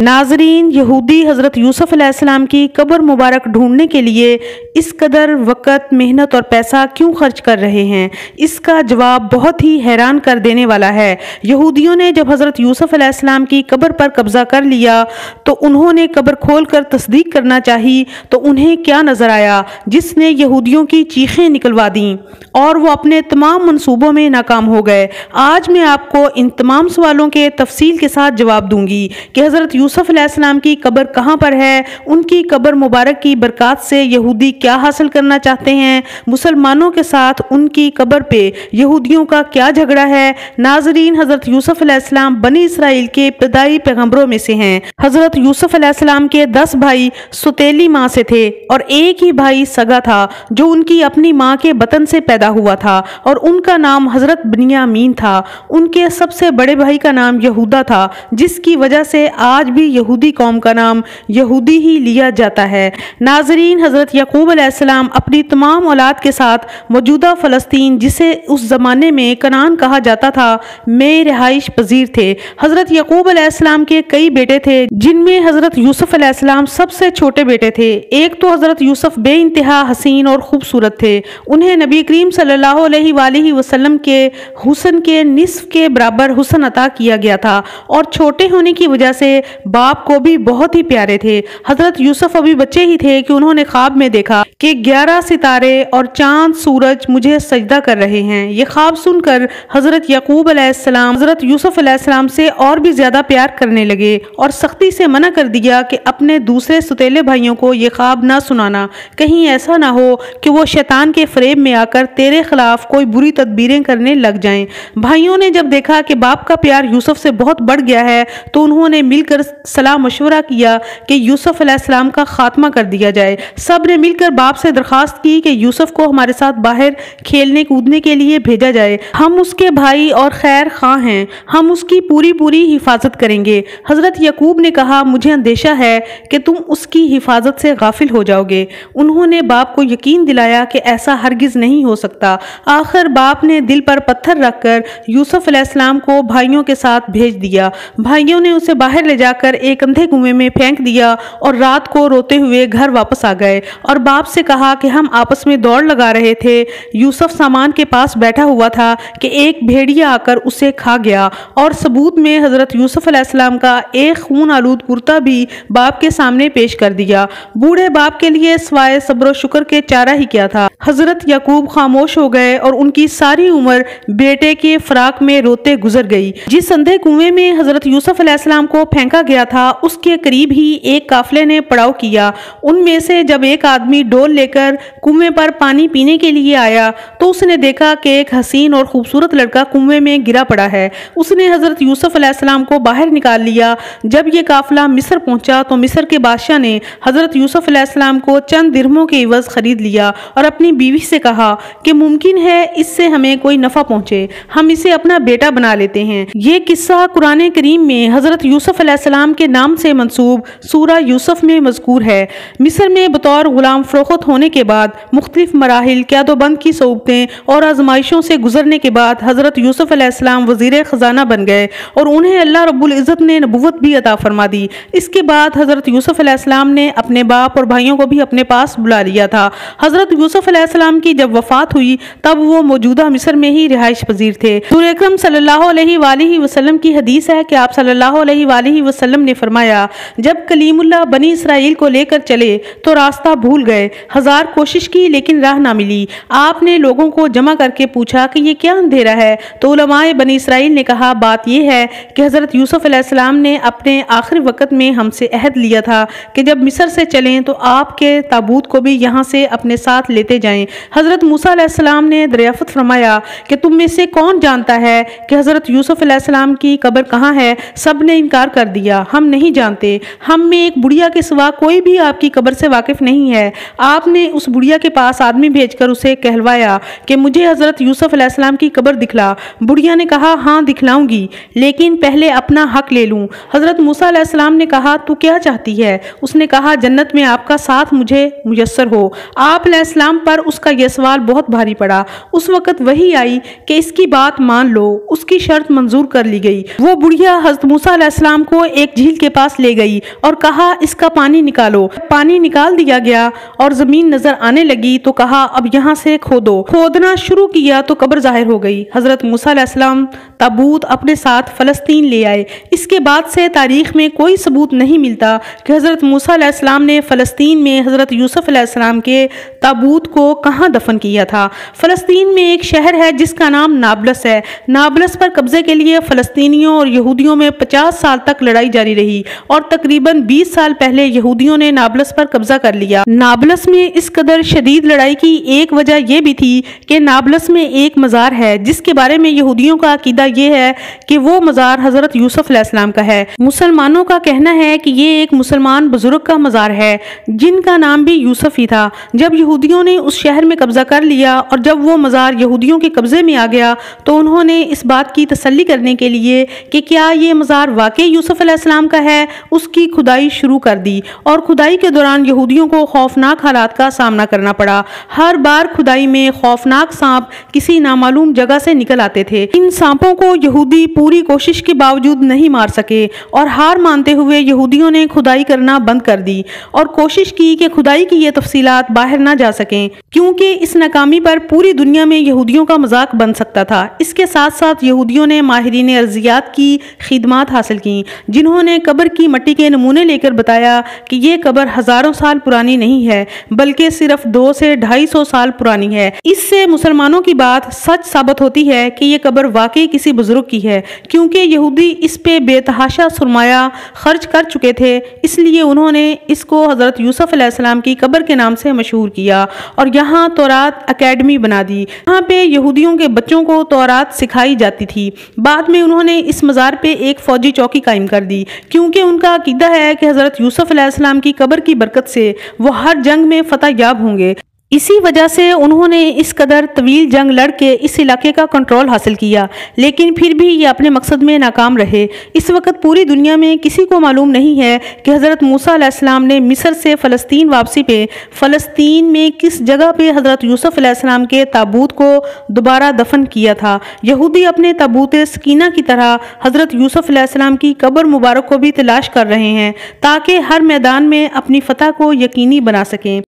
ناظرین، یہودی حضرت یوسف علیہ السلام کی قبر مبارک ڈھونڈنے کے لیے اس قدر وقت، محنت اور پیسہ کیوں خرچ کر رہے ہیں؟ اس کا جواب بہت ہی حیران کر دینے والا ہے۔ یہودیوں نے جب حضرت یوسف علیہ السلام کی قبر پر قبضہ کر لیا تو انہوں نے قبر کھول کر تصدیق کرنا چاہی تو انہیں کیا نظر آیا جس نے یہودیوں کی چیخیں نکلوا دیں اور وہ اپنے تمام منصوبوں میں ناکام ہو گئے۔ آج میں آپ کو ان تمام سوالوں کے تفصیل کے ساتھ جواب دوں گی کہ حضرت یوسف علیہ السلام کی قبر کہاں پر ہے، ان کی قبر مبارک کی برکات سے یہودی کیا حاصل کرنا چاہتے ہیں، مسلمانوں کے ساتھ ان کی قبر پہ یہودیوں کا کیا جھگڑا ہے۔ ناظرین، حضرت یوسف علیہ السلام بنی اسرائیل کے ابتدائی پیغمبروں میں سے ہیں۔ حضرت یوسف علیہ السلام کے 10 بھائی سوتیلی ماں سے تھے اور ایک ہی بھائی سگا تھا جو ان کی اپنی ماں کے بطن سے پیدا ہوا تھا اور ان کا نام حضرت بنیامین تھا۔ ان کے سب سے بڑے بھائی کا نام یہودا تھا، جس کی وجہ سے آج بھی یہودی قوم کا نام یہودی ہی لیا جاتا ہے۔ ناظرین، حضرت یعقوب علیہ السلام اپنی تمام اولاد کے ساتھ موجودہ فلسطین، جسے اس زمانے میں کنعان کہا جاتا تھا، میں رہائش پذیر تھے۔ حضرت یعقوب علیہ السلام کے کئی بیٹے تھے جن میں حضرت یوسف علیہ السلام سب سے چھوٹے بیٹے تھے۔ ایک تو حضرت یوسف بے انتہا حسین اور خوبصورت تھے۔ انہیں نبی کریم صلی اللہ علیہ وآلہ وسلم کے حسن کے نصف کے برابر حسن عطا کیا گیا تھا اور چھوٹے ہونے کی وجہ سے باپ کو بھی بہت ہی پیارے تھے۔ حضرت یوسف ابھی بچے ہی تھے کہ انہوں نے خواب میں دیکھا کہ 11 ستارے اور چاند سورج مجھے سجدہ کر رہے ہیں۔ یہ خواب سن کر حضرت یعقوب علیہ السلام حضرت یوسف علیہ السلام سے اور بھی زیادہ پیار کرنے لگے اور سختی سے منع کر دیا کہ اپنے دوسرے سوتیلے بھائیوں کو یہ خواب نہ سنانا، کہیں ایسا نہ ہو کہ وہ شیطان کے فریب میں آ کر تیرے خلاف کوئی بری تدبیریں کرنے لگ جائیں۔ بھائیوں نے جب دیکھا کہ باپ کا پیار یوسف سے بہت بڑھ گیا ہے تو انہوں نے مل کر صلاح مشورہ کیا کہ یوسف علیہ السلام کا خاتمہ کر دیا جائے۔ سب نے مل کر باپ سے درخواست کی کہ یوسف کو ہمارے ساتھ باہر کھیلنے کودنے کے لیے بھیجا جائے، ہم اس کے بھائی اور خیر خواہ ہیں، ہم اس کی پوری حفاظت کریں گے۔ حضرت یعقوب نے کہا، مجھے اندیشہ ہے کہ تم اس کی حفاظت سے غافل ہو جاؤ گے۔ انہوں نے باپ کو یقین دلایا کہ ایسا ہرگز نہیں ہو سکتا۔ آخر باپ نے دل پر پتھر رکھ کر یوسف علیہ السلام کو بھائیوں کے ساتھ بھیج دیا۔ بھائیوں نے اسے باہر لے جا کر ایک اندھے کنویں میں پھینک دیا اور رات کو روتے ہوئے گھر واپس آ گئے اور باپ سے کہا کہ ہم آپس میں دوڑ لگا رہے تھے، یوسف سامان کے پاس بیٹھا ہوا تھا کہ ایک بھیڑیا آ کر اسے کھا گیا، اور ثبوت میں حضرت یوسف علیہ السلام کا ایک خون آلود کرتا بھی باپ کے سامنے پیش کر دیا۔ بوڑھے باپ کے لیے سوائے صبر و شکر کے چارہ ہی کیا تھا۔ حضرت یعقوب خاموش ہو گئے اور ان کی ساری عمر بیٹے کے فراق میں روتے گزر گئی۔ جس اندھے کنویں میں حضرت یوسف علیہ السلام کو پھینکا گیا تھا اس کے قریب ہی ایک قافلے نے پڑاؤ کیا۔ ان میں سے جب ایک آدمی ڈول لے کر کنویں پر پانی پینے کے لیے آیا تو اس نے دیکھا کہ ایک حسین اور خوبصورت لڑکا کنویں میں گرا پڑا ہے۔ اس نے حضرت یوسف علیہ السلام کو باہر نکال لیا۔ جب یہ قافلہ مصر پہنچا تو مصر کے بادشاہ نے حضرت یوسف علیہ السلام کو چند درہموں کے عوض خرید لیا اور اپنی بیوی سے کہا کہ ممکن ہے اس سے ہمیں کوئی نفع پہنچے، ہم اسے اپنا بیٹا بنا لیتے ہیں۔ یہ قصہ قرآن کریم میں حضرت یوسف علیہ السلام کے نام سے منسوب سورہ یوسف میں مذکور ہے۔ مصر میں بطور غلام فروخت ہونے کے بعد مختلف مراحل، قید و بند کی صعوبتیں اور آزمائشوں سے گزرنے کے بعد حضرت یوسف علیہ السلام وزیر خزانہ بن گئے اور انہیں اللہ رب العزت نے نبوت بھی عطا فرما دی۔ اس کے بعد حضرت یوسف علیہ السلام نے اپنے باپ اور بھائیوں کو بھی اپنے پاس بلا لیا تھا۔ حضرت یوسف علیہ السلام کی جب وفات ہوئی تب وہ موجودہ مصر میں ہی رہائش پذیر تھے۔ حضور اکرم صلی اللہ علیہ وآلہ وسلم کی حدیث ہے کہ آپ صلی اللہ علیہ وآلہ وسلم نے فرمایا، جب کلیم اللہ بنی اسرائیل کو لے کر چلے تو راستہ بھول گئے، 1000 کوشش کی لیکن راہ نہ ملی۔ آپ نے لوگوں کو جمع کر کے پوچھا کہ یہ کیا اندھیرا ہے؟ تو علماء بنی اسرائیل نے کہا، بات یہ ہے کہ حضرت یوسف علیہ السلام نے اپنے آخری وقت میں ہم سے عہد لیا تھا کہ جب مصر سے چلیں تو آپ کے تابوت کو بھی یہاں سے اپنے ساتھ لیتے جائیں۔ حضرت موسیٰ علیہ السلام نے دریافت فرمایا کہ تم میں سے کون جانتا ہے کہ حضرت یوسف علیہ السلام کی قبر کہاں ہے؟ سب نے انکار کر دیا، ہم نہیں جانتے، ہم میں ایک بڑھیا کے سوا کوئی بھی آپ کی قبر سے واقف نہیں ہے۔ آپ نے اس بڑھیا کے پاس آدمی بھیج کر اسے کہلوایا کہ مجھے حضرت یوسف علیہ السلام کی قبر دکھلا۔ بڑھیا نے کہا، ہاں دکھلاؤں گی، لیکن پہلے اپنا حق لے لوں۔ حضرت موسیٰ علیہ السلام نے کہا، تو کیا چاہتی ہے؟ اس نے کہا، جنت میں آپ کا ساتھ مجھے میسر ہو۔ آپ علیہ السلام پر اس کا یہ سوال بہت بھاری پڑا۔ اس وقت وحی آئی کہ اس کی بات مان لو۔ اس کی شرط منظور کر لی گئی۔ وہ بڑھیا حضرت موسیٰ علیہ السلام کو ایک ایک جھیل کے پاس لے گئی اور کہا اس کا پانی نکالو۔ پانی نکال دیا گیا اور زمین نظر آنے لگی تو کہا اب یہاں سے کھودو۔ کھودنا شروع کیا تو قبر ظاہر ہو گئی۔ حضرت موسیٰ علیہ السلام تابوت اپنے ساتھ فلسطین لے آئے۔ اس کے بعد سے تاریخ میں کوئی ثبوت نہیں ملتا کہ حضرت موسیٰ علیہ السلام نے فلسطین میں حضرت یوسف علیہ السلام کے تابوت کو کہاں دفن کیا تھا۔ فلسطین میں ایک شہر ہے جس کا نام نابلس ہے۔ نابلس پر قبضے کے لیے فلسطینیوں اور یہودیوں میں 50 سال تک لڑائی جاری رہی اور تقریباً 20 سال پہلے یہودیوں نے نابلس پر قبضہ کر لیا۔ نابلس میں اس قدر شدید لڑائی کی ایک وجہ یہ بھی تھی کہ نابلس میں ایک مزار ہے جس کے بارے میں یہودیوں کا عقیدہ یہ ہے کہ وہ مزار حضرت یوسف علیہ السلام کا ہے۔ مسلمانوں کا کہنا ہے کہ یہ ایک مسلمان بزرگ کا مزار ہے جن کا نام بھی یوسف ہی تھا۔ جب یہودیوں نے اس شہر میں قبضہ کر لیا اور جب وہ مزار یہودیوں کے قبضے میں آ گیا تو انہوں نے اس بات کی تسلی کرنے کے لیے کہ کیا یہ مزار واقعی یوسف علیہ السلام کا ہے اس کی کھدائی شروع کر دی، اور کھدائی کے دوران یہودیوں کو خوفناک حالات کا سامنا کرنا پڑا۔ ہر بار کھدائی میں خوفناک سانپ کسی نامعلوم جگہ سے نکل آتے تھے۔ ان سانپوں کو یہودی پوری کوشش کے باوجود نہیں مار سکے اور ہار مانتے ہوئے یہودیوں نے کھدائی کرنا بند کر دی اور کوشش کی کہ کھدائی کی یہ تفصیلات باہر نہ جا سکیں کیونکہ اس ناکامی پر پوری دنیا میں یہودیوں کا مذاق بن سکتا تھا۔ اس کے ساتھ ساتھ یہودیوں نے ماہرین ارضیات کی خدمات حاصل کی جنہوں نے قبر کی مٹی کے نمونے لے کر بتایا کہ یہ قبر ہزاروں سال پرانی نہیں ہے بلکہ صرف 200 سے 250 سال پرانی ہے۔ اس سے مسلمانوں کی بات سچ ثابت ہوتی ہے کہ یہ قبر واقعی کسی بزرگ کی ہے کیونکہ یہودی اس پہ بے تحاشا سرمایہ خرچ کر چکے تھے، اس لیے انہوں نے اس کو حضرت یوسف علیہ السلام کی قبر کے نام سے مشہور کیا اور یہاں تورات اکیڈمی بنا دی۔ یہاں پہ یہودیوں کے بچوں کو تورات سکھائی جاتی تھی۔ بعد میں انہوں نے اس مزار پہ ایک فوجی چوکی قائم کر دی کیونکہ ان کا عقیدہ ہے کہ حضرت یوسف علیہ السلام کی قبر کی برکت سے وہ ہر جنگ میں فتح یاب ہوں گے۔ اسی وجہ سے انہوں نے اس قدر طویل جنگ لڑ کے اس علاقے کا کنٹرول حاصل کیا، لیکن پھر بھی یہ اپنے مقصد میں ناکام رہے۔ اس وقت پوری دنیا میں کسی کو معلوم نہیں ہے کہ حضرت موسیٰ علیہ السلام نے مصر سے فلسطین واپسی پہ فلسطین میں کس جگہ پہ حضرت یوسف علیہ السلام کے تابوت کو دوبارہ دفن کیا تھا۔ یہودی اپنے تابوت سکینہ کی طرح حضرت یوسف علیہ السلام کی قبر مبارک کو بھی تلاش کر رہے ہیں تاکہ ہر میدان میں اپنی فتح کو یقینی بنا سکیں۔